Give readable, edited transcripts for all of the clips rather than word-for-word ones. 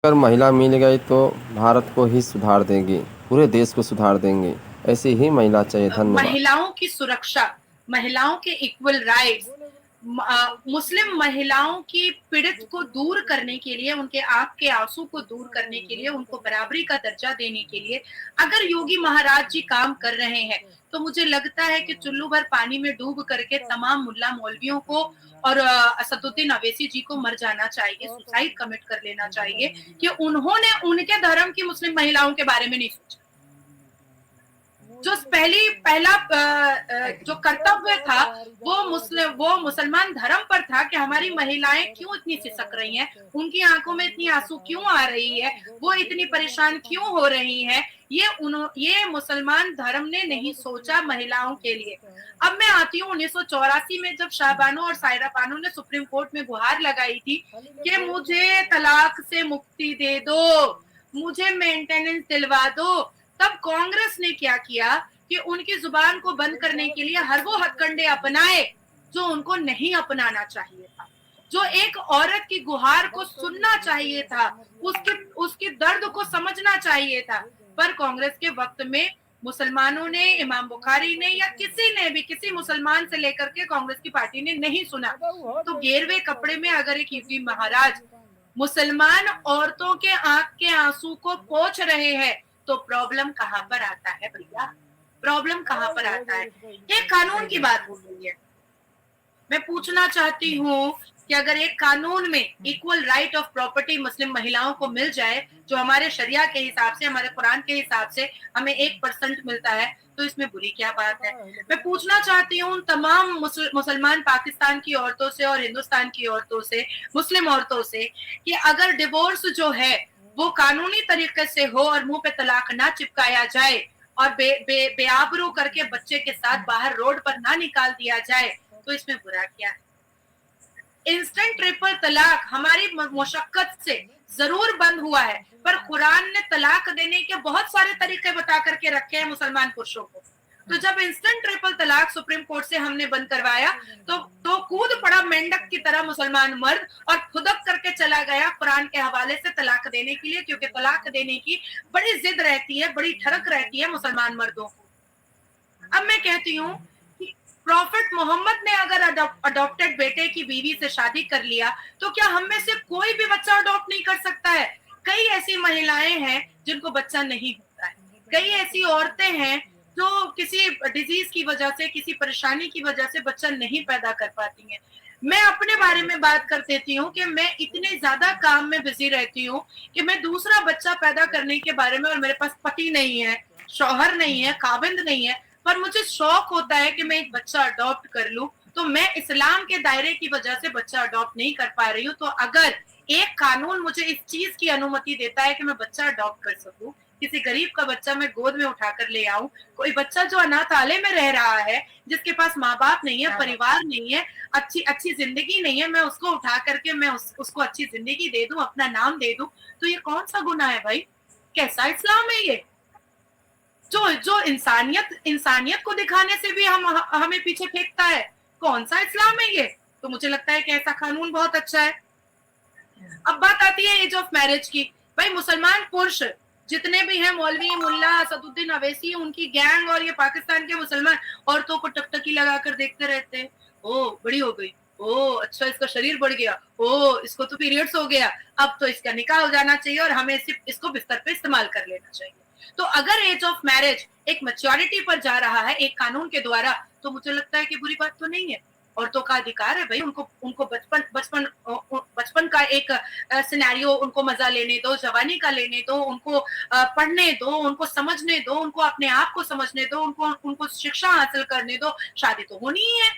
अगर महिला मिल गई तो भारत को ही सुधार देंगी, पूरे देश को सुधार देंगी। ऐसी ही महिला चाहिए। धन्यवाद। महिलाओं की सुरक्षा, महिलाओं के इक्वल राइट्स, मुस्लिम महिलाओं की पीड़ित को दूर करने के लिए, उनके आंख के आंसू को दूर करने के लिए, उनको बराबरी का दर्जा देने के लिए अगर योगी महाराज जी काम कर रहे हैं, तो मुझे लगता है कि चुल्लू भर पानी में डूब करके तमाम मुल्ला मौलवियों को और असदुद्दीन अवैसी जी को मर जाना चाहिए, सुसाइड कमिट कर लेना चाहिए कि उन्होंने उनके धर्म की मुस्लिम महिलाओं के बारे में नहीं सोचा। जो पहला जो कर्तव्य था वो मुसलमान धर्म पर था कि हमारी महिलाएं क्यों इतनी सिसक रही हैं, उनकी आंखों में इतनी आंसू क्यों आ रही है, वो इतनी परेशान क्यों हो रही हैं, ये मुसलमान धर्म ने नहीं सोचा महिलाओं के लिए। अब मैं आती हूँ 1984 में, जब शाहबानो और सायरा बानो ने सुप्रीम कोर्ट में गुहार लगाई थी कि मुझे तलाक से मुक्ति दे दो, मुझे मेंटेनेंस दिलवा दो, तब कांग्रेस ने क्या किया कि उनकी जुबान को बंद करने के लिए हर वो हथकंडे अपनाए जो उनको नहीं अपनाना चाहिए था, जो एक औरत की गुहार को सुनना चाहिए था, उसके दर्द को समझना चाहिए था। पर कांग्रेस के वक्त में मुसलमानों ने, इमाम बुखारी ने या किसी ने भी, किसी मुसलमान से लेकर के कांग्रेस की पार्टी ने नहीं सुना। तो गेरवे कपड़े में अगर एक योगी महाराज मुसलमान औरतों के आंख के आंसू को पोंछ रहे हैं, तो प्रॉब्लम कहां पर आता है भैया? प्रॉब्लम कहां पर आता है? एक कानून की बात हो रही है, मैं पूछना चाहती हूँ कि अगर एक कानून में इक्वल राइट ऑफ प्रॉपर्टी मुस्लिम महिलाओं को मिल जाए, जो हमारे शरिया के हिसाब से, हमारे कुरान के हिसाब से हमें 1% मिलता है, तो इसमें बुरी क्या बात है? मैं पूछना चाहती हूँ तमाम मुसलमान पाकिस्तान की औरतों से और हिंदुस्तान की औरतों से, मुस्लिम औरतों से, कि अगर डिवोर्स जो है वो कानूनी तरीके से हो और मुंह पे तलाक ना चिपकाया जाए और बेआबरू करके बच्चे के साथ बाहर रोड पर ना निकाल दिया जाए, तो इसमें बुरा क्या है? इंस्टेंट ट्रिपल तलाक हमारी मुशक्कत से जरूर बंद हुआ है, पर कुरान ने तलाक देने के बहुत सारे तरीके बता करके रखे हैं मुसलमान पुरुषों को। तो जब इंस्टेंट ट्रिपल तलाक सुप्रीम कोर्ट से हमने बंद करवाया, तो कूद पड़ा मेंढक की तरह मुसलमान मर्द और खुदक करके चला गया कुरान के हवाले से तलाक देने के लिए, क्योंकि तलाक देने की बड़ी जिद रहती है, बड़ी ठरक रहती है मुसलमान मर्दों को। अब मैं कहती हूँ कि प्रॉफिट मोहम्मद ने अगर अडॉप्टेड बेटे की बीवी से शादी कर लिया, तो क्या हम में से कोई भी बच्चा अडॉप्ट नहीं कर सकता है? कई ऐसी महिलाएं हैं जिनको बच्चा नहीं होता है, कई ऐसी औरतें हैं जो किसी डिजीज की वजह से, किसी परेशानी की वजह से बच्चा नहीं पैदा कर पाती हैं। मैं अपने बारे में बात कर देती हूँ कि मैं इतने ज्यादा काम में बिजी रहती हूँ कि मैं दूसरा बच्चा पैदा करने के बारे में, और मेरे पास पति नहीं है, शौहर नहीं है, खाविंद नहीं है, पर मुझे शौक होता है कि मैं एक बच्चा अडॉप्ट कर लूं। तो मैं इस्लाम के दायरे की वजह से बच्चा अडॉप्ट नहीं कर पा रही हूँ। तो अगर एक कानून मुझे इस चीज की अनुमति देता है कि मैं बच्चा अडॉप्ट कर सकूं, किसी गरीब का बच्चा मैं गोद में उठाकर ले आऊं, कोई बच्चा जो अनाथालय में रह रहा है, जिसके पास माँ बाप नहीं है, परिवार नहीं है, अच्छी अच्छी जिंदगी नहीं है, मैं उसको उठा करके मैं उसको अच्छी जिंदगी दे दूं, अपना नाम दे दूं, तो ये कौन सा गुनाह है भाई? कैसा इस्लाम है ये? जो जो इंसानियत को दिखाने से भी हमें पीछे फेंकता है। कौन सा इस्लाम है ये? तो मुझे लगता है कि ऐसा कानून बहुत अच्छा है। अब बात आती है एज ऑफ मैरिज की। भाई मुसलमान पुरुष जितने भी हैं, मौलवी, मुल्ला, असदुद्दीन अवैसी, उनकी गैंग और ये पाकिस्तान के मुसलमान औरतों को टकटकी लगाकर देखते रहते हैं। ओ बड़ी हो गई, ओ अच्छा इसका शरीर बढ़ गया, ओ इसको तो पीरियड्स हो गया, अब तो इसका निकाह हो जाना चाहिए और हमें सिर्फ इसको बिस्तर पे इस्तेमाल कर लेना चाहिए। तो अगर एज ऑफ मैरिज एक मैच्योरिटी पर जा रहा है एक कानून के द्वारा, तो मुझे लगता है कि बुरी बात तो नहीं है। औरतों का अधिकार है भाई, उनको उनको बचपन बचपन बचपन का एक सिनेरियो उनको मजा लेने दो, जवानी का लेने दो, उनको पढ़ने दो, उनको समझने दो, उनको अपने आप को समझने दो, उनको उनको शिक्षा हासिल करने दो। शादी तो होनी ही है,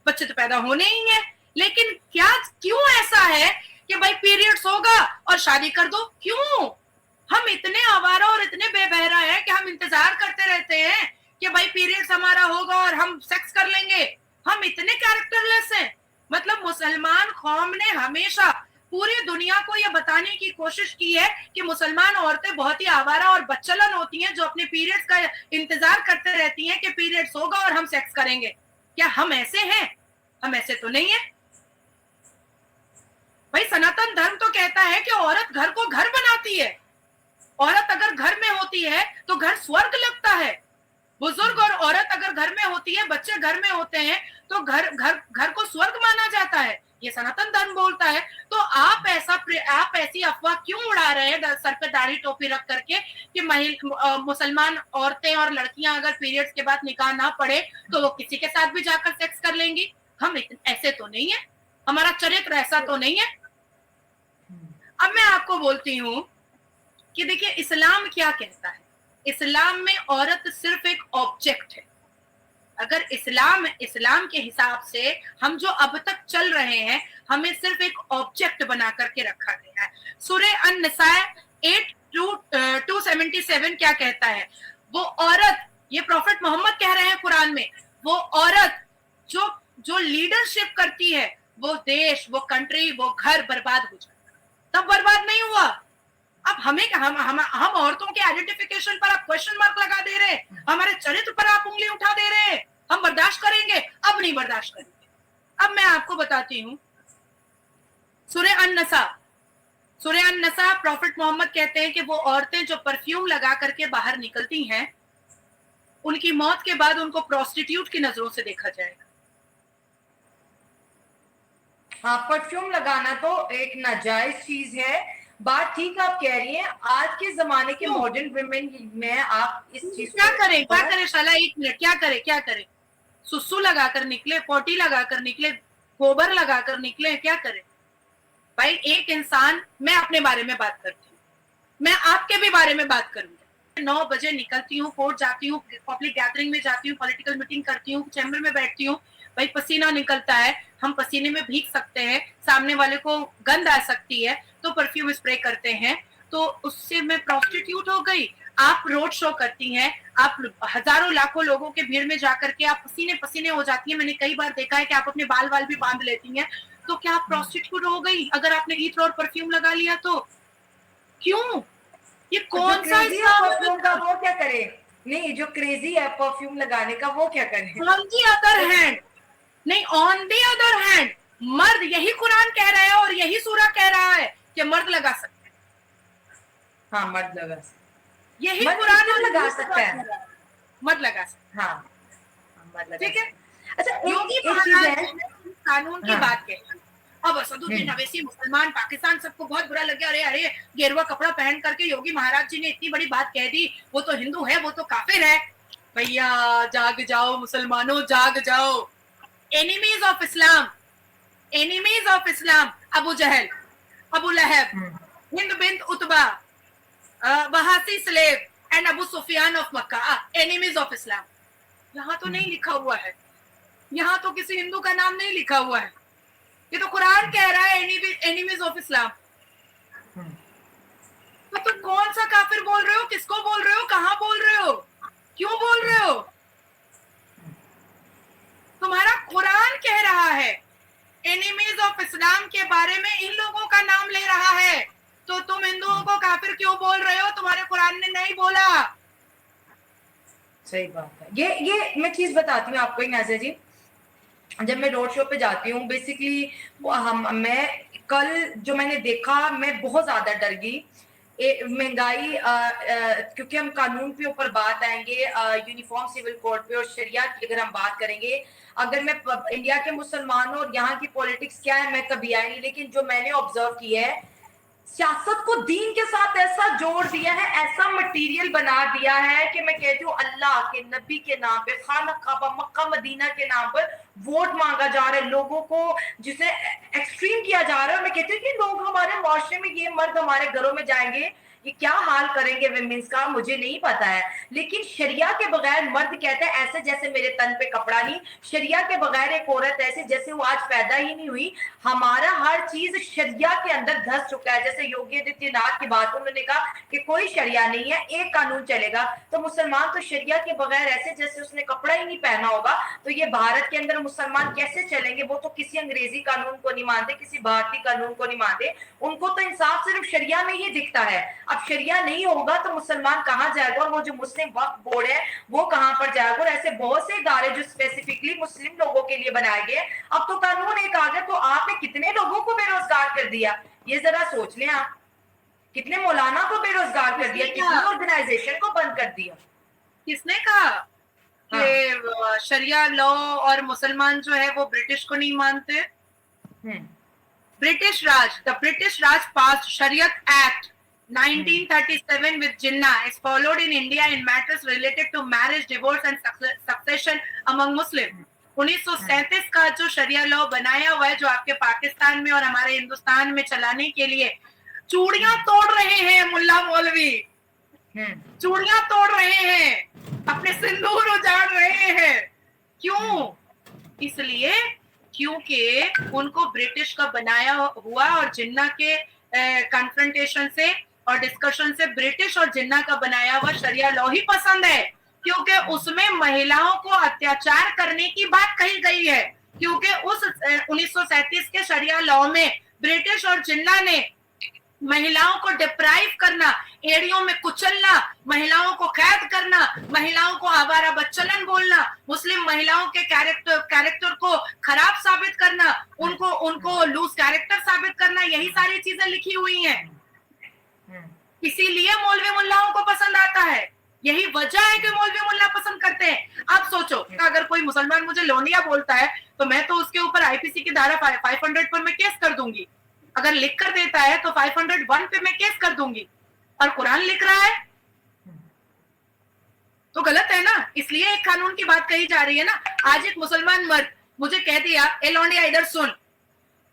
बच्चे तो पैदा होने ही है, लेकिन क्या क्यों ऐसा है कि भाई पीरियड्स होगा और शादी कर दो? क्यों? हम इतने आवारा और इतने बेबहरा हैं कि हम इंतजार करते रहते हैं कि भाई पीरियड्स हमारा होगा और हम सेक्स कर लेंगे। हम इतने कैरेक्टरलेस हैं। मतलब मुसलमान कौम ने हमेशा पूरी दुनिया को यह बताने की कोशिश की है कि मुसलमान औरतें बहुत ही आवारा और बच्चलन होती हैं, जो अपने पीरियड्स का इंतजार करते रहती हैं कि पीरियड्स होगा और हम सेक्स करेंगे। क्या हम ऐसे हैं? हम ऐसे तो नहीं है भाई। सनातन धर्म तो कहता है कि औरत घर को घर बना आती है। औरत अगर घर में होती है तो घर स्वर्ग लगता है। बुजुर्ग और औरत अगर घर में होती है, बच्चे घर में होते हैं, तो घर घर घर को स्वर्ग माना जाता है, ये सनातन धर्म बोलता है। तो आप ऐसी अफवाह क्यों उड़ा रहे हैं सर पे दाढ़ी टोपी रख करके कि मुसलमान औरतें और लड़कियां अगर पीरियड्स के बाद निकाह ना पढ़े तो वो किसी के साथ भी जाकर सेक्स कर लेंगी। हम ऐसे तो नहीं है, हमारा चरित्र ऐसा तो नहीं है। अब मैं आपको बोलती हूँ कि देखिए इस्लाम क्या कहता है। इस्लाम में औरत सिर्फ एक ऑब्जेक्ट है। अगर इस्लाम के हिसाब से हम जो अब तक चल रहे हैं, हमें सिर्फ एक ऑब्जेक्ट बना करके रखा गया है। सूरह अन-निसा 8:277 क्या कहता है? वो औरत, ये प्रॉफेट मोहम्मद कह रहे हैं कुरान में, वो औरत जो जो लीडरशिप करती है, वो देश, वो कंट्री, वो घर बर्बाद हो जाता है। तब बर्बाद नहीं हुआ। अब हम औरतों के आइडेंटिफिकेशन पर आप क्वेश्चन मार्क लगा दे रहे हैं, हमारे चरित्र पर आप उंगली उठा दे रहे हैं। हम बर्दाश्त करेंगे? अब नहीं बर्दाश्त करेंगे। अब मैं आपको बताती हूँ सूरह अन-नसा प्रॉफेट मोहम्मद कहते हैं कि वो औरतें जो परफ्यूम लगा करके बाहर निकलती हैं, उनकी मौत के बाद उनको प्रोस्टिट्यूट की नजरों से देखा जाएगा। हाँ, परफ्यूम लगाना तो एक नाजायज चीज है। बात ठीक आप कह रही हैं। आज के जमाने के मॉडर्न वुमेन में आप इस चीज क्या करें शाला, 1 मिनट, क्या करें? सुसु लगाकर निकले, पोटी लगाकर निकले, गोबर लगाकर निकले, क्या करें भाई? एक इंसान, मैं अपने बारे में बात करती हूँ, मैं आपके भी बारे में बात करूंगी। 9 बजे निकलती हूँ, कोर्ट जाती हूँ, पब्लिक गैदरिंग में जाती हूँ, पॉलिटिकल मीटिंग करती हूँ, चैम्बर में बैठती हूँ, भाई पसीना निकलता है, हम पसीने में भीग सकते हैं, सामने वाले को गंध आ सकती है, तो परफ्यूम स्प्रे करते हैं, तो उससे मैं प्रोस्टिट्यूट हो गई। आप रोड शो करती हैं, आप हजारों लाखों लोगों के भीड़ में जाकर के आप पसीने पसीने हो जाती हैं। मैंने कई बार देखा है कि आप अपने बाल वाल भी बांध लेती हैं, तो क्या आप प्रोस्टिट्यूट हो गई अगर आपने इत्र और परफ्यूम लगा लिया? तो क्यों? ये कौन सा परफ्यूम का वो क्या करे? नहीं, जो क्रेजी है परफ्यूम लगाने का वो क्या करे? ऑन दी अदर हैंड, नहीं, ऑन दी अदर हैंड मर्द, यही कुरान कह रहा है और यही सूरा कह रहा है कि मर्द लगा सकते हैं। हाँ, मर्द लगा सकते, यही कुरान लगा सकता है, मर्द लगा सकते। हाँ, मर्द लगा, ठीक है। अच्छा, योगी कानून की बात कही। अब असदुद्दीन अवैसी मुसलमान, पाकिस्तान सबको बहुत बुरा लग गया। अरे अरे, गेरुआ कपड़ा पहन करके योगी महाराज जी ने इतनी बड़ी बात कह दी, वो तो हिंदू है, वो तो काफिर है। भैया जाग जाओ मुसलमानों, जाग जाओ। Enemies of Islam, Abu Jahl, Abu Lahab, Hind bint Utba, Wahshi slave and Abu Sufyan of Mecca, enemies of Islam. यहाँ तो नहीं लिखा हुआ है, यहाँ तो किसी हिंदू का नाम नहीं लिखा हुआ है, ये तो कुरान कह रहा है एनिमीज ऑफ इस्लाम। तो तुम कौन सा काफिर बोल रहे हो? किसको बोल रहे हो? कहाँ बोल रहे हो? क्यों बोल रहे हो? तुम्हारा कुरान कह रहा है एनिमीज ऑफ इस्लाम के बारे में, इन लोगों का नाम ले रहा है, तो तुम हिंदुओं को काफिर क्यों बोल रहे हो? तुम्हारे कुरान ने नहीं बोला। सही बात है। ये मैं चीज बताती हूँ आपको नाज़िया जी। जब मैं रोड शो पे जाती हूँ, बेसिकली मैं कल जो मैंने देखा, मैं बहुत ज्यादा डर गई। महंगाई, क्योंकि हम कानून पे ऊपर बात आएंगे, यूनिफॉर्म सिविल कोड पे और शरिया की अगर हम बात करेंगे, अगर मैं इंडिया के मुसलमानों और यहाँ की पॉलिटिक्स क्या है मैं कभी आई नहीं, लेकिन जो मैंने ऑब्जर्व किया है, सियासत को दीन के साथ ऐसा जोड़ दिया है, ऐसा मटेरियल बना दिया है कि मैं कहती हूँ अल्लाह के नबी के नाम पे, खाना काबा मक्का मदीना के नाम पर वोट मांगा जा रहा है, लोगों को जिसे एक्सट्रीम किया जा रहा है। मैं कहती हूँ कि लोग हमारे मुआशरे में, ये मर्द हमारे घरों में जाएंगे, ये क्या हाल करेंगे विमेंस का, मुझे नहीं पता है। लेकिन शरिया के बगैर मर्द कहता है ऐसे जैसे मेरे तन पे कपड़ा नहीं, शरिया के बगैर एक औरत ऐसे जैसे वो आज पैदा ही नहीं हुई। हमारा हर चीज शरिया के अंदर धस चुका है। जैसे योगी आदित्यनाथ की बात, उन्होंने कहा कि कोई शरिया नहीं है, एक कानून चलेगा, तो मुसलमान तो शरिया के बगैर ऐसे जैसे उसने कपड़ा ही नहीं पहना होगा। तो ये भारत के अंदर मुसलमान कैसे चलेंगे? वो तो किसी अंग्रेजी कानून को नहीं मानते, किसी भारतीय कानून को नहीं मानते, उनको तो इंसाफ सिर्फ शरिया में ही दिखता है। अब शरिया नहीं होगा तो मुसलमान कहाँ जाएगा, और वो जो मुस्लिम वक्फ बोर्ड है वो कहाँ पर जाएगा, और ऐसे बहुत से इदारे जो स्पेसिफिकली मुस्लिम लोगों के लिए बनाए गए। अब तो कानून एक आ गया, तो आपने कितने लोगों को बेरोजगार कर दिया, ये जरा सोच लें आप। कितने मौलाना को बेरोजगार कर दिया, किसने कितनी कहा? ऑर्गेनाइजेशन को बंद कर दिया। किसने कहा कि शरिया लॉ और मुसलमान जो है वो ब्रिटिश को नहीं मानते? British Raj, the British Raj passed Shariat Act 1937 with Jinnah is followed in India in matters related to marriage, divorce and succession among Muslims. 1937 का जो शरिया लॉ बनाया हुआ है, जो आपके पाकिस्तान में और हमारे हिंदुस्तान में चलाने के लिए चूड़ियां तोड़ रहे हैं मुल्ला मौलवी, चूड़ियां तोड़ रहे हैं, अपने सिंदूर उजाड़ रहे हैं। क्यों? इसलिए क्योंकि उनको ब्रिटिश का बनाया हुआ और जिन्ना के कन्फ्रंटेशन से और डिस्कशन से ब्रिटिश और जिन्ना का बनाया हुआ शरिया लॉ ही पसंद है, क्योंकि उसमें महिलाओं को अत्याचार करने की बात कही गई है। क्योंकि उस 1937 के शरिया लॉ में ब्रिटिश और जिन्ना ने महिलाओं को डिप्राइव करना, एड़ियों में कुचलना, महिलाओं को कैद करना, महिलाओं को आवारा बच्चलन बोलना, मुस्लिम महिलाओं के कैरेक्टर को खराब साबित करना, उनको लूज कैरेक्टर साबित करना, यही सारी चीजें लिखी हुई हैं। इसीलिए मौलवी मुल्लाओं को पसंद आता है, यही वजह है कि मौलवी मुल्ला पसंद करते हैं। आप सोचो, अगर कोई मुसलमान मुझे लोनिया बोलता है तो मैं तो उसके ऊपर आईपीसी की धारा 500 पर मैं केस कर दूंगी। अगर लिख कर देता है तो 501 पे मैं केस कर दूंगी। और कुरान लिख रहा है तो गलत है ना। इसलिए एक कानून की बात कही जा रही है ना। आज एक मुसलमान मर्द मुझे कह दिया ए लौंडिया इधर सुन,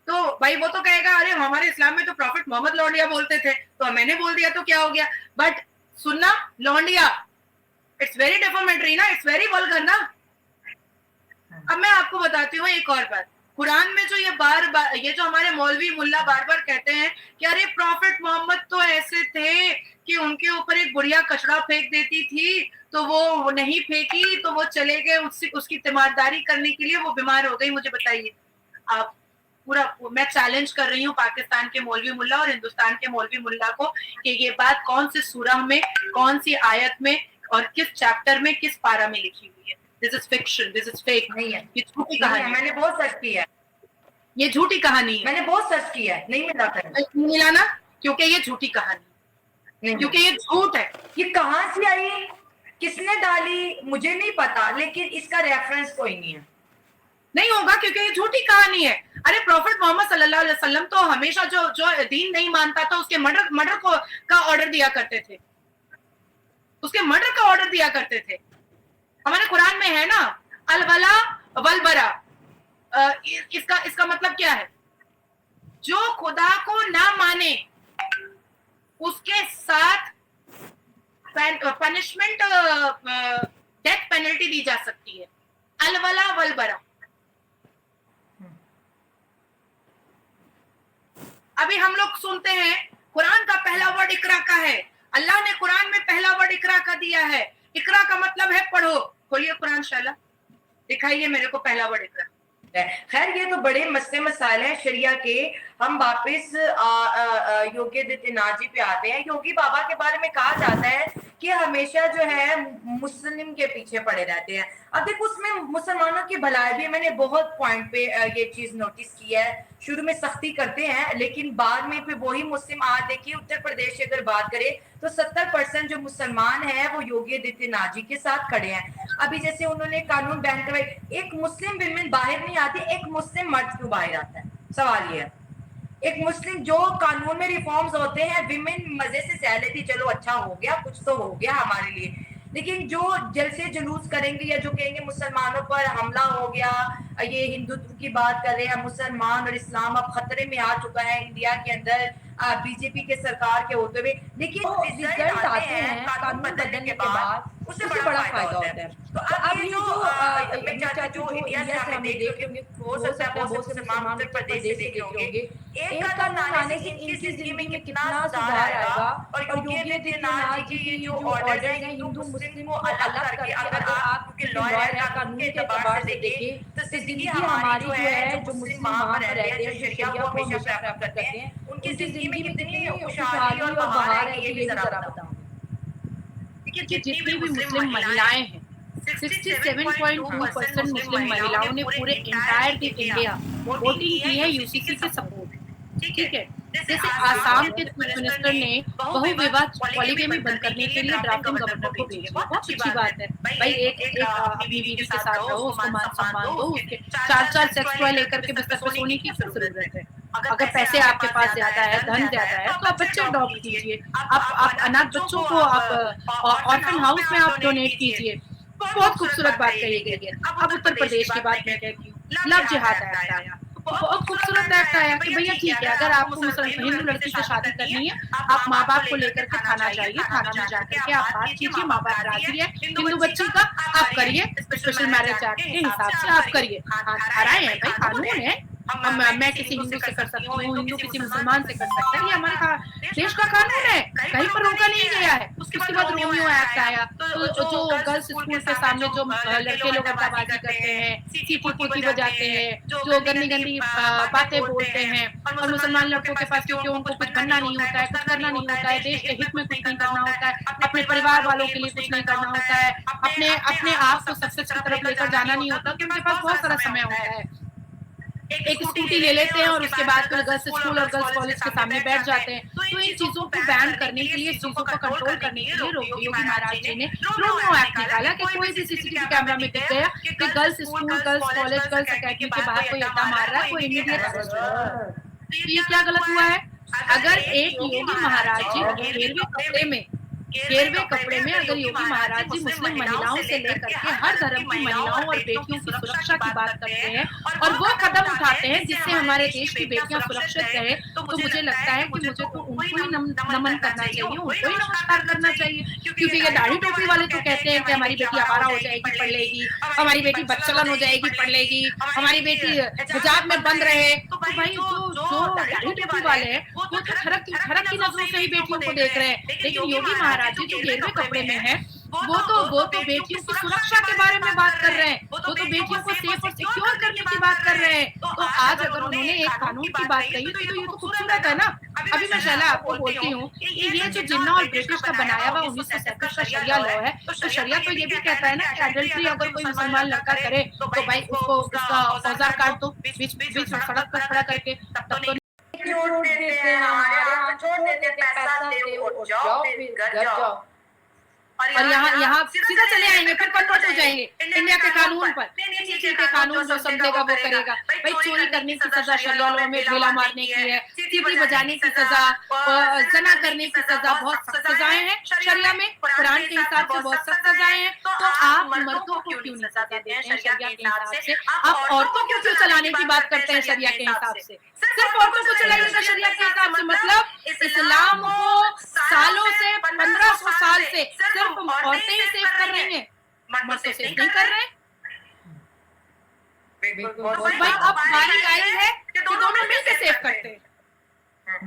तो भाई वो तो कहेगा अरे हमारे इस्लाम में तो प्रॉफिट मोहम्मद लौंडिया बोलते थे, तो मैंने बोल दिया तो क्या हो गया। बट सुनना लौंडिया, इट्स वेरी डेफोमेटरी ना, इट्स वेरी वल्गर ना। अब मैं आपको बताती हूँ एक और बात। कुरान में जो ये बार ये जो हमारे मौलवी मुल्ला बार बार कहते हैं कि अरे प्रॉफिट मोहम्मद तो ऐसे थे कि उनके ऊपर एक बुढ़िया कचड़ा फेंक देती थी तो वो नहीं फेंकी तो वो चले गए, उसकी तीमारदारी करने के लिए वो बीमार हो गई। मुझे बताइए आप, पूरा मैं चैलेंज कर रही हूँ पाकिस्तान के मौलवी मुल्ला और हिंदुस्तान के मौलवी मुल्ला को कि ये बात कौन सी सूरह में, कौन सी आयत में और किस चैप्टर में, किस पारा में लिखी हुई है। This is fiction, this is fake. नहीं है, ये झूठी कहानी। मैंने बहुत सर्च किया है, ये झूठी कहानी है। मैंने बहुत सर्च किया है, नहीं मिला कर, नहीं मिला ना, क्योंकि ये झूठी कहानी, क्योंकि ये झूठ है। ये कहाँ से आई, किसने डाली मुझे नहीं पता, लेकिन इसका रेफरेंस कोई नहीं है। नहीं होगा क्योंकि ये झूठी कहानी है। अरे प्रॉफिट मोहम्मद सल्लल्लाहु अलैहि वसल्लम तो हमेशा जो दीन नहीं मानता था उसके मर्डर का ऑर्डर दिया करते थे, उसके मर्डर का ऑर्डर दिया करते थे। हमारे कुरान में है ना अल वला वल बरा। इसका मतलब क्या है? जो खुदा को ना माने उसके साथ पनिशमेंट, डेथ पेनल्टी दी जा सकती है। अल वला वल बरा। अभी हम लोग सुनते हैं कुरान का पहला वर्ड इकरा का है। अल्लाह ने कुरान में पहला वर्ड इकरा का दिया है। इकरा का मतलब है पढ़ो। खोलिए कुरान शाला, दिखाइए मेरे को पहला वर्ड इकरा। खैर ये तो बड़े मसले मसाइल हैं शरिया के। हम वापस योगी आदित्यनाथ जी पे आते हैं। योगी बाबा के बारे में कहा जाता है कि हमेशा जो है मुस्लिम के पीछे पड़े रहते हैं। अब देखो उसमें मुसलमानों की भलाई भी, मैंने बहुत पॉइंट पे ये चीज नोटिस की है। शुरू में सख्ती करते हैं लेकिन बाद में फिर वही मुस्लिम, आज देखिए उत्तर प्रदेश की अगर बात करें तो 70% जो मुसलमान हैं वो योगी आदित्यनाथ जी के साथ खड़े हैं। अभी जैसे उन्होंने कानून बैन करवाई, एक मुस्लिम विमेन बाहर नहीं आती, एक मुस्लिम मर्द क्यों बाहर आता है? सवाल ये है। एक मुस्लिम जो कानून में रिफॉर्म्स होते हैं, विमेन मजे से सह लेती, चलो अच्छा हो गया, कुछ तो हो गया हमारे लिए। लेकिन जो जलसे जुलूस करेंगे या जो कहेंगे मुसलमानों पर हमला हो गया, ये हिंदुत्व की बात कर रहे हैं, मुसलमान और इस्लाम अब खतरे में आ चुका है इंडिया के अंदर बीजेपी के सरकार के होते हुए। लेकिन रिजल्ट आते हैं कानून बदलने के बाद, उससे बड़ा फायदा होता है। तो अब ये जो इंडिया से हमें देख रहे होंगे, हो सकता है बहुत से मुसलमान उत्तर प्रदेश से देख रहे होंगे, एक कानून आने से इनकी जिंदगी में कितना सुधार आएगा। और योगी आदित्यनाथ जी की जो ऑर्डर है हिंदू मुस्लिम को अलग करके, अगर आप क्योंकि लॉयर है कानून के एतबार से देखें तो जिंदगी हमारी जो है, जो मुस्लिम वहां पर रहते हैं, शरिया को हमेशा प्रेफर करते हैं, उनकी जिंदगी में कितनी खुशहाली और बहार है, ये भी जरा बताओ। जितनी भी मुस्लिम महिलाएं हैं, 67.2% मुस्लिम महिलाओं ने पूरे इंटायर इंडिया वोटिंग की है यूसीसी के सपोर्ट। ठीक है, जैसे आसाम के चीफ मिनिस्टर ने बहु विवाह पॉलीगेमी बंद करने के लिए ड्राफ्टिंग गवर्नर को भेजी है, बहुत अच्छी बात है भाई। एक अपनी बीवी के साथ रहो, उसको मान सम्मान दो, उसके 4 सेक्स टॉय लेकर के बिस्तर पर सोने की क्या जरूरत है। अगर पैसे आपके पास ज्यादा है, धन ज्यादा है, तो आप बच्चे अडॉप्ट कीजिए, आप अनाथ बच्चों को आप ऑर्फन हाउस में आप डोनेट कीजिए। बहुत खूबसूरत बात कही गई है। अब उत्तर प्रदेश की बात मैं कहती हूँ, लव जिहाद एक्ट आया, बहुत खूबसूरत एक्ट आया कि भैया ठीक है, अगर आपको हिंदू लड़की से शादी करनी है, आप माँ बाप को लेकर के थाना जाइए, थाना में जाकर के आप बात कीजिए, माँ बाप राजी है हिंदू बच्ची का, आप करिए, स्पेशल मैरिज एक्ट के हिसाब से आप करिए। धाराएं हैं भाई, कानून है, मैं किसी हिंदू से कर सकती हूँ, हिंदू किसी मुसलमान से कर सकता है, ये हमारे देश का कानून है, कहीं पर रोका नहीं गया है। उसके बाद रोमियो एक्ट आया, तो जो गर्ल्स स्कूल के सामने जो लड़के लोग अड्डाबाजी करते हैं, सीटी पोती बजाते हैं, जो गंदी गंदी बातें बोलते हैं, और मुसलमान लड़कों के पास क्योंकि उनको कुछ बनना नहीं होता है, कुछ करना नहीं होता है, देश के हित में कुछ नहीं करना होता है, अपने परिवार वालों के लिए कुछ नहीं करना होता है, अपने आप को सक्सेस की तरफ लेकर जाना नहीं होता, तो उनके पास बहुत सारा समय होता है, एक स्कूटी ले लेते हैं और उसके बाद फिर गर्ल्स स्कूल और गर्ल्स कॉलेज के सामने बैठ जाते हैं। तो इन चीजों को बैन करने के लिए, चीजों को कंट्रोल करने के लिए योगी महाराज जी ने रोमियो एक्ट निकाला कि कोई भी सीसीटीवी कैमरा में दिख गया कि girls school, girls college, girls academy के बाहर कोई अड्डा मार रहा है, कोई इमीडिएट अरेस्ट होगा। तो ये क्या गलत हुआ है? अगर एक योगी महाराज जी गेरवे कपड़े में अगर योगी महाराज जी मुस्लिम महिलाओं से लेकर के हर धर्म की महिलाओं और बेटियों की सुरक्षा की बात करते हैं और वो कदम उठाते हैं जिससे हमारे देश की बेटियां सुरक्षित रहे, तो मुझे लगता है कि मुझे तो उनको ही नमन करना चाहिए, उनको ही नमस्कार करना चाहिए। क्योंकि ये दाढ़ी टोपी वाले तो कहते हैं कि हमारी बेटी आवारा हो जाएगी, पढ़ लेगी, हमारी बेटी बच्चलन हो जाएगी, पढ़ लेगी, हमारी बेटी हिजाब में बंद रहे। तो भाई जो दाढ़ी टोपी वाले हैं वो तो खरक की नजरों से ही बेटियों को देख रहे हैं, लेकिन योगी महाराज जी जो गेरवे कपड़े में है वो तो बेटियों की सुरक्षा के बारे में बात कर रहे हैं, वो तो बेटियों को सेफ और सिक्योर करने की बात कर रहे हैं। तो आज अगर उन्होंने एक कानून की बात कही तो ये तो खूबसूरत है ना। अभी मैं शैला आपको बोलती हूँ कि ये जो जिन्ना और ब्रिटिश का बनाया हुआ 1937 का शरिया लॉ है, तो शरिया तो ये भी कहता है ना कि एडल्ट्री अगर कोई मुसलमान लड़का करे तो भाई उसको उसका औजार काट दो बीच सड़क पर खड़ा करके, तब तो छोड़ देते हैं, हमारे यहाँ छोड़ देते हैं, पैसा दे और जाओ, फिर घर जाओ। और यहाँ सीधा चले आएंगे, फिर कन्वर्ट हो जाएंगे इंडिया के कानून पर। नीचे के कानून जो समझेगा वो करेगा। भाई चोरी करने की सजा शरिया लॉ में ढेला मारने की है, सीटी बजाने की सजा, जना करने की सजा, बहुत सख्त सजाएं हैं शरिया में, कुरान के हिसाब से बहुत सख्त सजाएं हैं। तो आप मर्दों को क्यों नहीं सजा देते हैं शरिया के हिसाब से? आप औरतों को क्यों चलाने की बात करते हैं शरिया के हिसाब से? सिर्फ औरतों को चलाइएगा शरिया के हिसाब से, मतलब इस्लाम को सालों से 1500 साल से सिर्फ औरतें ही सेव कर रही हैं, मर्द तो सेव नहीं कर रहे। भाई अब बारी आई है कि दोनों मिलकर सेव करते हैं,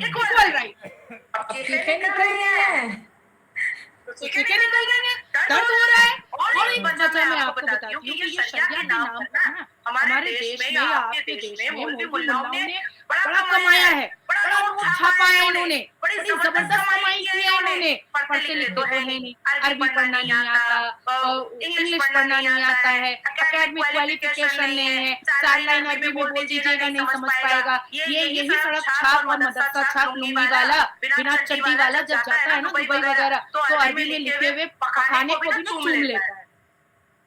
इक्वल राइट। अब चीखें निकल रही हैं, निकल गई हैं, दर्द हो रहा है। और एक वजह मैं आपको बताती हूँ कि ये शरिया के नाम पर ना हमारे देश में, आपके देश में मोदी मुल्लाओं ने बड़ा कमाया है, बड़ा नोट छापा है इन्होंने, बड़ी जबरदस्त कमाई की है इन्होंने। पढ़ते लिखते तो है नहीं, अरबी पढ़ना नहीं आता, इंग्लिश पढ़ना नहीं आता है, एकेडमिक क्वालिफिकेशन नहीं है, 4 लाइन अरबी में बोल दीजिएगा नहीं समझ पाएगा। यही सड़क छाप और मदरसा छाप लुंगी वाला, बिना चड्डी वाला जब जाता है ना दुबई वगैरह, तो अरबी में लिखे हुए खाने को भी ना चूम लेता है।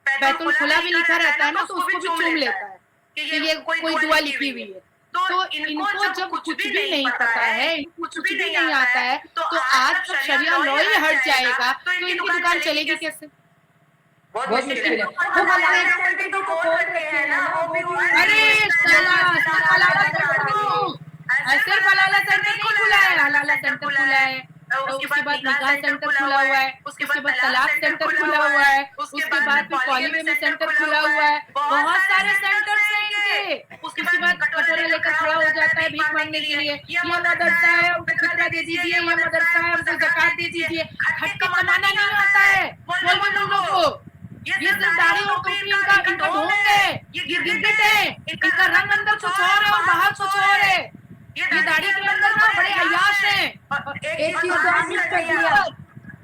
बैतुल खुला भी लिखा रहता है ना, तो उसको भी चूम लेता है कि ये कोई दुआ लिखी हुई है। तो इनको जब कुछ भी नहीं पता है, कुछ भी नहीं आता है, तो आज जब शरिया लॉ ही हट जाएगा तो इनकी दुकान चलेगी कैसे? बहुत मुश्किल है। वो हमारे सेंटर तो खोल रहे हैं ना, वो भी अरे सिर्फ हलाला सेंटर नहीं खुला है, हलाला सेंटर खुला है, उसके बाद निकाह सेंटर खुला हुआ है, उसके बाद तलाक सेंटर खुला हुआ है, उसके बाद फिर पॉलीगेमी सेंटर खुला हुआ है, बहुत सारे सेंटर हैं इनके। उसके बाद कटोरा लेकर खड़ा हो जाता है भीख मांगने के लिए, ये मदरसा है उनको फितरा दे दीजिए, ये मदरसा है उनको ज़कात दे दीजिए। हट के कमाना नहीं आता है मौलवी लोगों को, ये सिर्फ दाढ़ी और टोपी इनका ढोंग है, ये गिरगिट है, इनका रंग अंदर कुछ और है और बाहर कुछ और है। ये दाढ़ी के अंदर ना बड़े अय्याश हैं। एक चीज तो आप मिस कर दिया,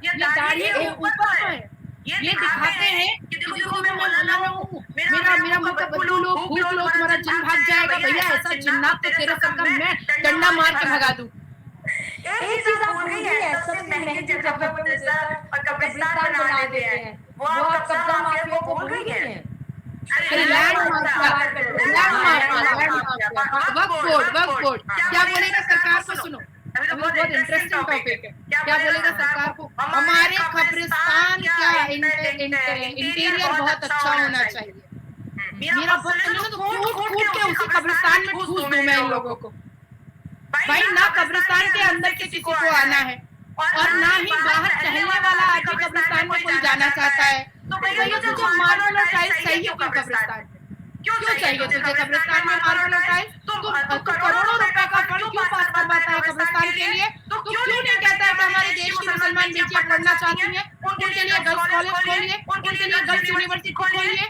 ये दाढ़ी के ऊपर है, ये दिखाते हैं कि देखो मैं मौलाना हूँ, मेरा मुंह का बदलू लो, भूख लो, तुम्हारा जिन भाग जाएगा। भैया ऐसा जिन्नात तो तेरे सर का मैं डंडा मार के भगा दूं। एक चीज आप भूल गई है, सबसे महंगी जगह पे मदरसा और कब्रिस्तान बना देते हैं, वो आप कब्जा माफिया को भूल गई हैं। लैंड माफिया, वक्फ बोर्ड क्या बोलेगा सरकार को? सुनो, अभी तो बहुत इंटरेस्टिंग टॉपिक है। क्या बोलेगा सरकार को? हमारे कब्रिस्तान क्या इंटीरियर बहुत अच्छा होना चाहिए। मेरा बहुत तो कूट के उसी कब्रिस्तान में ठूस दूं मैं इन लोगों को। भाई ना कब्रिस्तान के अंदर से किसी को आना है और ना ही बाहर टहलने वाला आके कब्रिस्तान में कोई जाना चाहता है। तो भैया तुझे मार्बल और टाइल्स चाहिए क्यों कब्रिस्तान में? क्यों चाहिए तुझे कब्रिस्तान में मार्बल और टाइल्स? तो करोड़ों रुपए का फंड क्यों पास करवाता है कब्रिस्तान के लिए? तो क्यों नहीं कहता है कि हमारे देश की मुसलमान बेटियां पढ़ना चाहती हैं, उनके लिए गर्ल्स कॉलेज खोलिए, उनके लिए गर्ल्स यूनिवर्सिटी खोलिए।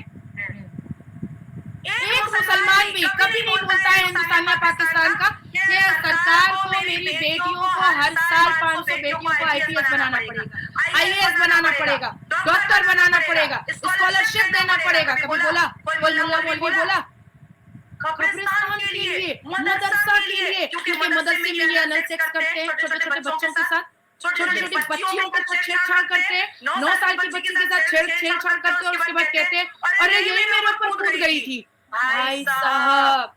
एक मुसलमान भी कभी नहीं बोलता है हिंदुस्तान में पाकिस्तान का कि सरकार को मेरी बेटियों को हर साल 500 बेटियों को आईपीएस बनाना पड़ेगा, आईएएस बनाना पड़ेगा, डॉक्टर बनाना पड़ेगा, स्कॉलरशिप देना पड़ेगा। कभी बोला? कोई मुल्ला मौलवी बोला? कब्रिस्तान के लिए, मदरसा के लिए, क्योंकि मदरसे में ये अनल सेक्स करते हैं छोटे छोटे बच्चों के साथ, छोटी छोटी बच्चियों के साथ छेड़छाड़ करते हैं, 9 साल की बच्ची के साथ छेड़छाड़ करते हैं और उसके बाद कहते हैं अरे यही मेरे ऊपर कूद गई थी। भाई साहब,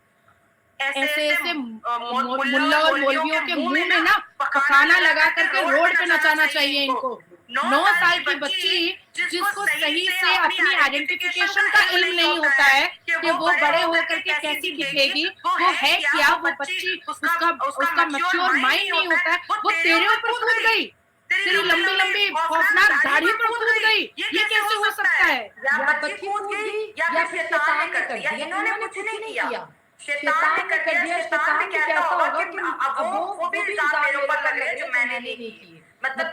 ऐसे ऐसे मुल्ला और मौलवियों के मुंह में ना पखाना लगा करके रोड पे नचाना चाहिए इनको। 9 साल की बच्ची जिसको सही से अपनी आइडेंटिफिकेशन का इल्म नहीं होता है कि वो बड़े होकर के कैसी दिखेगी, वो है क्या, वो बच्ची उसका मैच्योर माइंड नहीं होता है, वो तेरे ऊपर कूद गई, तेरी लंबी लंबी खौफनाक दाढ़ी पर कूद गई। ये कैसे हो सकता है? या बच्ची कूद गई या फिर शैतान ने कर दिया। इन्होंने कुछ नहीं किया, शैतान ने कर दिया। शैतान में कैसा होगा कि अब वो भी इल्जाम मेरे ऊपर लग रहे हैं जो मैंने नहीं किए। मतलब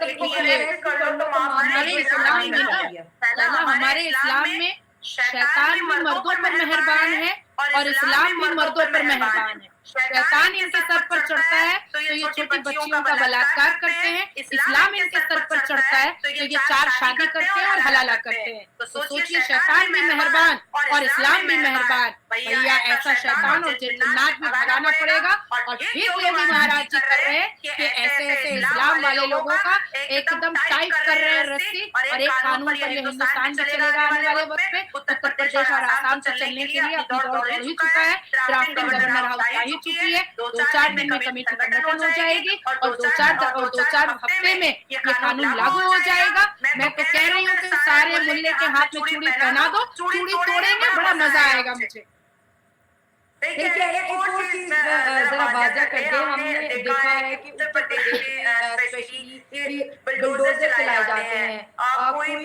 हमारे इस्लाम में शैतान भी मर्दों पर मेहरबान है और इस्लाम भी मर्दों पर मेहरबान है। शैतान इनके सर पर चढ़ता है तो ये छोटी बच्चियों का बलात्कार करते हैं, इस्लाम इनके सर पर चढ़ता है तो ये 4 शादी करते हैं और हलाला करते हैं। तो सोचिए, शैतान भी मेहरबान और इस्लाम भी मेहरबान। भैया ऐसा शैतान और जिन्नात भी भगाना पड़ेगा। और फिर योगी महाराज जी कर रहे हैं कि ऐसे ऐसे इस्लाम वाले लोगों का एकदम टाइट कर रहे हैं रस्सी, और एक कानून पर ये हिंदुस्तान भी चलेगा आने वाले वक्त पे। उत्तर प्रदेश और आसाम से चलने के लिए अपनी दौड़ दौड़ ही चुका है, ड्राफ्टिंग गवर्नर हाउस आ ही चुकी है, 2-4 दिन में कमेटी का गठन हो जाएगी और 2-4 हफ्ते में ये कानून लागू हो जाएगा। मैं तो कह रही हूँ कि सारे मुल्ले के हाथ में चूड़ी पहना दो, चूड़ी तोड़ेंगे, बड़ा मजा आएगा मुझे। देखिए एक और चीज जरा वाजा कर दे, हमने देखा है कि उत्तर प्रदेश में स्पेशली बुलडोजर चलाए जाते हैं। कोई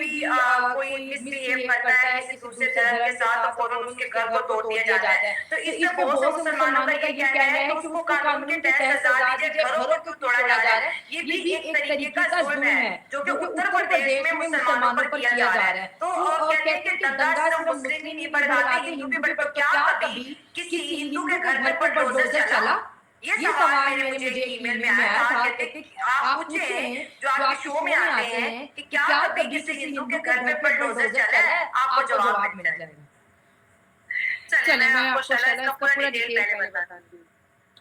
मिसबिहेव करता है किसी दूसरे धर्म के साथ तो फौरन उसके घर को तोड़ दिया जाता है। तो इसमें बहुत से मुसलमानों का ये कहना है कि उसको कानून के तहत सजा दीजिए, घरों को तोड़ा जा रहा है। ये भी एक तरीके का जुल्म है जो कि उत्तर प्रदेश में मुसलमानों पर किया जा रहा है। तो कहते हैं कि दंगा सिर्फ मुस्लिम ही नहीं बढ़ाते, हिंदू भी बढ़ते। क्या कभी किसी हिंदू के घर में बुलडोजर चला? ये सवाल मुझे ईमेल में आया था। कहते कि आप पूछें जो आपके शो में आते हैं कि क्या कभी किसी हिंदू के घर में बुलडोजर चला है, आपको जवाब मिल जाएगा। चलिए मैं आपको इसका पूरा डिटेल पहले बता दूं।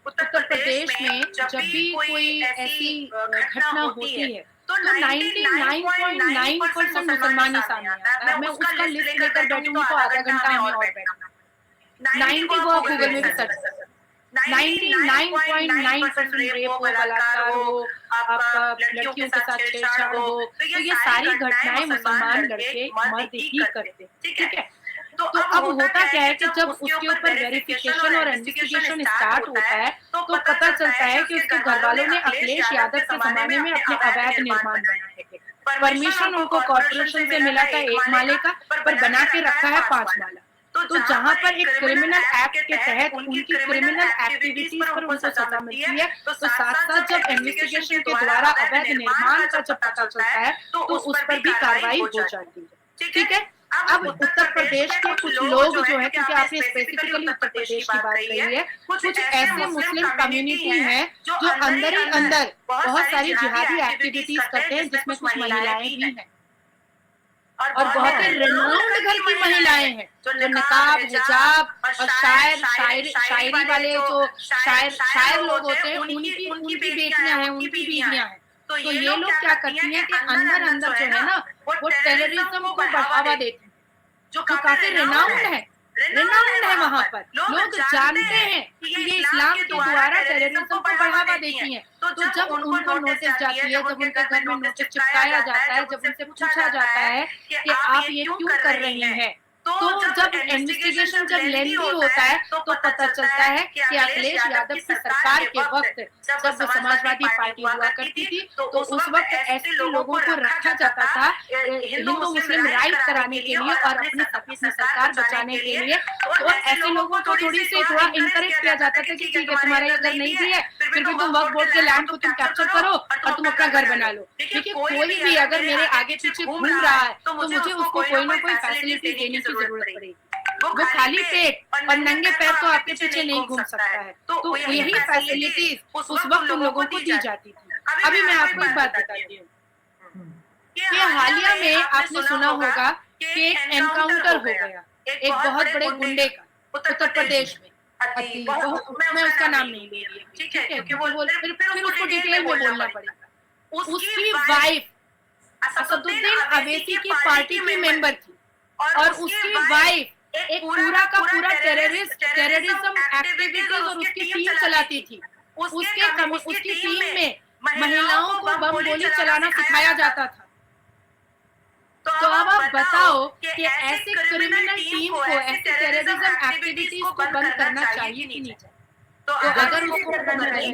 उत्तर प्रदेश में जब भी कोई ऐसी घटना होती है तो 99.9% मुसलमान ही सामने आता है। मैं उसका लिस्ट लेकर बैठूंगी तो आधा घंटा हमें और बैठना। 90 वो आप गूगल में भी सर्च कर सकते हैं। 99.9% रेप हो, बलात्कार हो, आपका लड़कियों के साथ छेड़छाड़ हो, तो ये सारी घटनाएं मुसलमान लड़के मर्द ही करते, ठीक है। तो अब होता क्या है कि जब उसके ऊपर वेरिफिकेशन और इन्वेस्टिगेशन स्टार्ट होता है तो पता चलता है कि उसके घर वालों ने अखिलेश यादव के जमाने में अपने अवैध निर्माण बनाए थे। परमिशन उनको कॉर्पोरेशन से मिला था 1 माले का, पर बना के रखा है 5 माला। तो जहाँ पर एक क्रिमिनल एक्ट के तहत उनकी क्रिमिनल एक्टिविटीज पर उनको सजा मिलती है, तो साथ साथ जब इन्वेस्टिगेशन के द्वारा अवैध निर्माण का जब पता चलता है तो उस पर भी कार्रवाई हो जाती है, ठीक है। अब उत्तर प्रदेश के कुछ लोग जो है, क्योंकि आपने स्पेसिफिकली उत्तर प्रदेश की बात कही है, कुछ ऐसे मुस्लिम कम्युनिटी हैं जो अंदर ही अंदर बहुत सारी जिहादी एक्टिविटीज करते हैं जिसमें कुछ महिलाएं भी हैं। और बहुत ही रेनाउंड घर की महिलाएं हैं जो निकाब, हिजाब और शायरी वाले जो शायर लोग होते हैं, उनकी बेटियां हैं, उनकी बीवियां हैं। तो ये लोग क्या करती हैं कि अंदर अंदर जो है ना, वो टेररिज्म को बढ़ावा देती हैं, जो काफी रेनाउंड है वहां पर। लोग जानते हैं कि ये इस्लाम के द्वारा टेररिज्म को बढ़ावा देती हैं। तो जब उनको नोटिस जाती है, जब उनके घर में नोटिस चिपकाया जाता है, जब उनसे पूछा जाता है कि आप ये क्यों कर रही हैं, तो जब इन्वेस्टिगेशन जब लेंदी होता है तो पता चलता है कि अखिलेश यादव की सरकार के वक्त जब समाजवादी पार्टी हुआ करती थी, तो उस वक्त ऐसे लोगों को रखा जाता था हिंदू मुस्लिम राइट कराने के लिए और अपनी सरकार बचाने के लिए। तो ऐसे लोगों को थोड़ा इनकरेज किया जाता था कि ठीक है, तुम्हारा ये घर नहीं भी है, फिर भी तुम वक्त बोर्ड के लैंड को तुम कैप्चर करो और तुम अपना घर बना लो। देखिए, कोई भी अगर मेरे आगे पीछे घूम रहा है तो मुझे उसको कोई ना कोई फैसिलिटी देने की जरूरत पड़ेगी। वो खाली पेट और नंगे पैर तो आपके पीछे नहीं घूम सकता है। तो यही फैसिलिटीज उस वक्त उन लोगों को दी जाती थी। अभी मैं आपको एक बात बताती हूँ कि हालिया में आपने सुना होगा कि एक एनकाउंटर हो गया एक बहुत बड़े गुंडे का उत्तर प्रदेश में। मैं उसका नाम नहीं ले रही, ठीक है, क्योंकि वो फिर उसको डिटेल में बोलना पड़ेगा। उसकी वाइफ असदुद्दीन अवैसी की पार्टी की मेंबर थी और उसकी वाइफ एक पूरा का पूरा टेररिज्म एक्टिविटीज और उसकी टीम चलाती थी। उसकी टीम में महिलाओं को बम गोली चलाना सिखाया जाता था। तो अब आप बताओ कि ऐसे क्रिमिनल टीम को, ऐसे टेररिज्म एक्टिविटीज को बंद करना चाहिए कि नहीं चाहिए? तो अगर उसको बंद करने के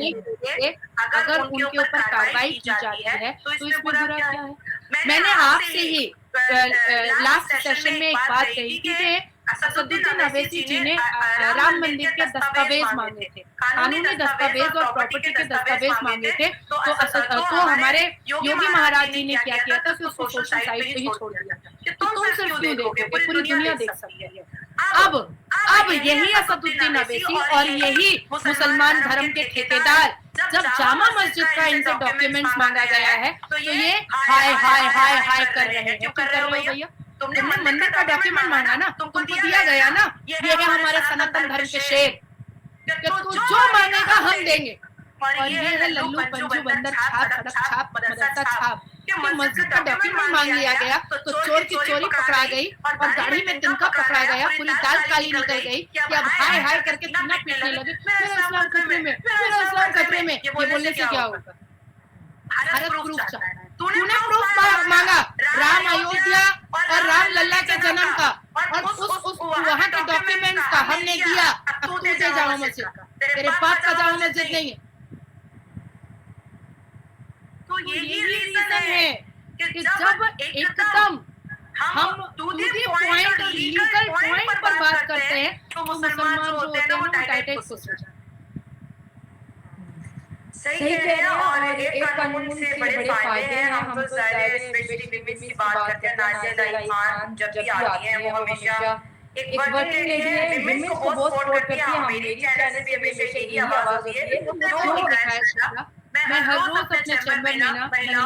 लिए अगर उनके ऊपर कार्रवाई की जाती है तो इसमें बुरा क्या है? मैंने आपसे ही लास्ट सेशन में एक बात कही थी कि असदुद्दीन अवैसी जी ने राम मंदिर के दस्तावेज मांगे थे, कानूनी दस्तावेज और प्रॉपर्टी के दस्तावेज मांगे थे। तो हमारे योगी महाराज जी ने क्या किया था कि उसको सोशल साइट पे ही छोड़ दिया था कि तुम सिर्फ क्यों देखोगे, पूरी दुनिया देख सकती है। अब यही असदुद्दीन अवैसी और यही मुसलमान धर्म के ठेकेदार जब जामा मस्जिद का इनसे डॉक्यूमेंट्स मांगा गया है तो ये हाय हाय हाय हाय कर रहे हैं। क्यों कर रहे हो भैया? तुमने मंदिर का डॉक्यूमेंट मांगा ना, तुमको दिया गया ना। ये है हमारे सनातन धर्म के शेर, तू जो मांगेगा हम देंगे। और ये है लल्लू पंजू बंदर छाप, सड़क छाप, मदरसा छाप कि मस्जिद का डॉक्यूमेंट मांग लिया गया तो चोर की चोरी पकड़ा गई और दाढ़ी में तिनका पकड़ा गया, पूरी दाल काली निकल गई कि अब हाय हाय करके तुमने पीटने लगे, मेरा इस्लाम खतरे में, मेरा इस्लाम खतरे में। ये बोलने से क्या होगा? भारत प्रूफ चाहता है। तूने प्रूफ मांगा राम अयोध्या और राम लल्ला के जन्म का और उस वहां के डॉक्यूमेंट्स का हमने दिया। अब तू दे जामा मस्जिद का, तेरे बाप का जामा मस्जिद नहीं है। तो यही रीजन है कि जब एकदम हम to the point, legal point पर बात करते हैं तो मुसलमान जो होते हैं वो टाइट खुश हो जाते हैं। सही कह रहे हैं। और एक कानून से बड़े फायदे हैं। हम तो ज़ाहिर स्पेशली विमेंस की बात करते हैं। नाज़िया अली खान जब भी आती हैं वो हमेशा एक वर्किंग लेडी है, विमेंस को बहुत सपोर्ट करती है। मेरी चैनल पे हमेशा यही आवाज होती है जो मैं हर रोज अपने चैम्बर में ना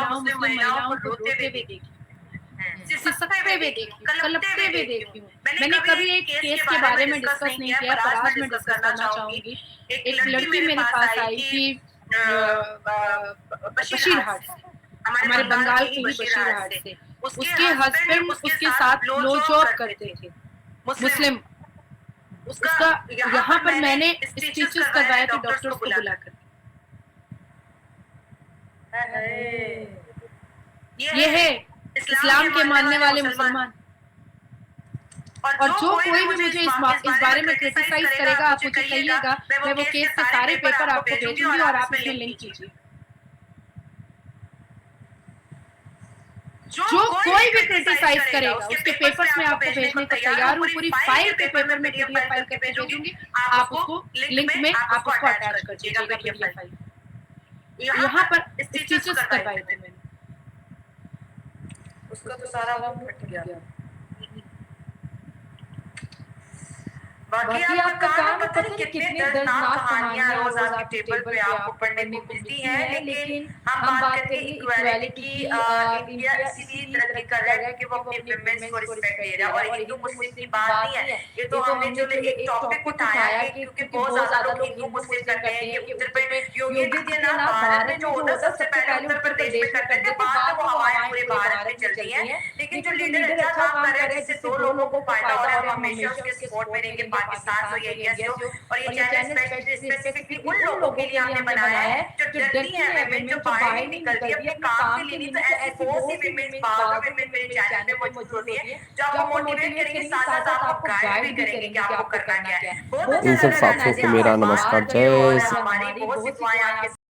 मुस्लिम महिलाओं को रोते हुए देखी, सिसकते हुए देखी, कलपते हुए देखी हूँ। मैंने कभी एक केस के बारे में डिस्कस नहीं किया, पर आज मैं डिस्कस करना चाहूंगी। एक लड़की मेरे पास आई थी बशीर हाट से, हमारे बंगाल के ही बशीर हाट से। उसके हस्बैंड उसके साथ लो जॉब करते थे, मुस्लिम। उसका यहाँ पर मैंने स्टिचेस करवाए थे डॉक्टर्स को बुलाकर। ये है इस्लाम के मानने वाले मुसलमान। और जो कोई भी मुझे इस बारे में क्रिटिसाइज करेगा, आप मुझे कहिएगा, मैं वो केस के सारे पेपर आपको भेजूंगी और आप इसमें लिंक कीजिए। जो कोई भी क्रिटिसाइज करेगा उसके पेपर्स में आपको भेजने को तैयार हूँ। पूरी फाइल के पेपर में पीडीएफ फाइल करके भेजूंगी, आप उसको लिंक में आप उसको अटैच कर दीजिएगा पीडीएफ फाइल। यहाँ पर स्टिचेस करवाए थे मैंने, उसका तो सारा वो फट गया। बाकी आपका काम पता नहीं कितने दर्दनाक कहानियां रोज आपकी टेबल पे आपको पढ़ने को मिलती हैं, लेकिन हम बात करेंगे इक्वालिटी की। इंडिया इसीलिए तरक्की कर रहा है क्योंकि वो अपनी विमेंस को रिस्पेक्ट दे रहा है, और हिंदू मुस्लिम की बात नहीं है, ये तो हमने जो एक टॉपिक उठाया है कि क्योंकि बहुत ज्यादा लोग हिंदू मुस्लिम करते हैं कि उत्तर प्रदेश योगी आदित्यनाथ भारत में जो होता है सबसे पहले उत्तर प्रदेश में करते थे, बाद में वो हवाएं पूरे भारत में चलती हैं। लेकिन जो लीडर अच्छा काम कर रहा है जिससे दो लोगों को फायदा हो रहा है, हम हमेशा उसके सपोर्ट में रहेंगे, पाकिस्तान से, इंडिया से। और ये चैनल स्पेसिफिकली उन लोगों के लिए हमने बनाया है जो डरती हैं विमेन, जो बाहर नहीं निकलती अपने काम के लिए। नहीं तो ऐसी बहुत सी विमेन, बागा विमेन मेरे चैनल पे मौजूद होती है जो आपको मोटिवेट करेंगे, साथ साथ आपको गाइड भी करेंगे कि आपको करना क्या है। बहुत इन अच्छा सब लगा साथियों को मेरा नमस्कार, जय और श्री हमारी बहुत सी दुआएं आपके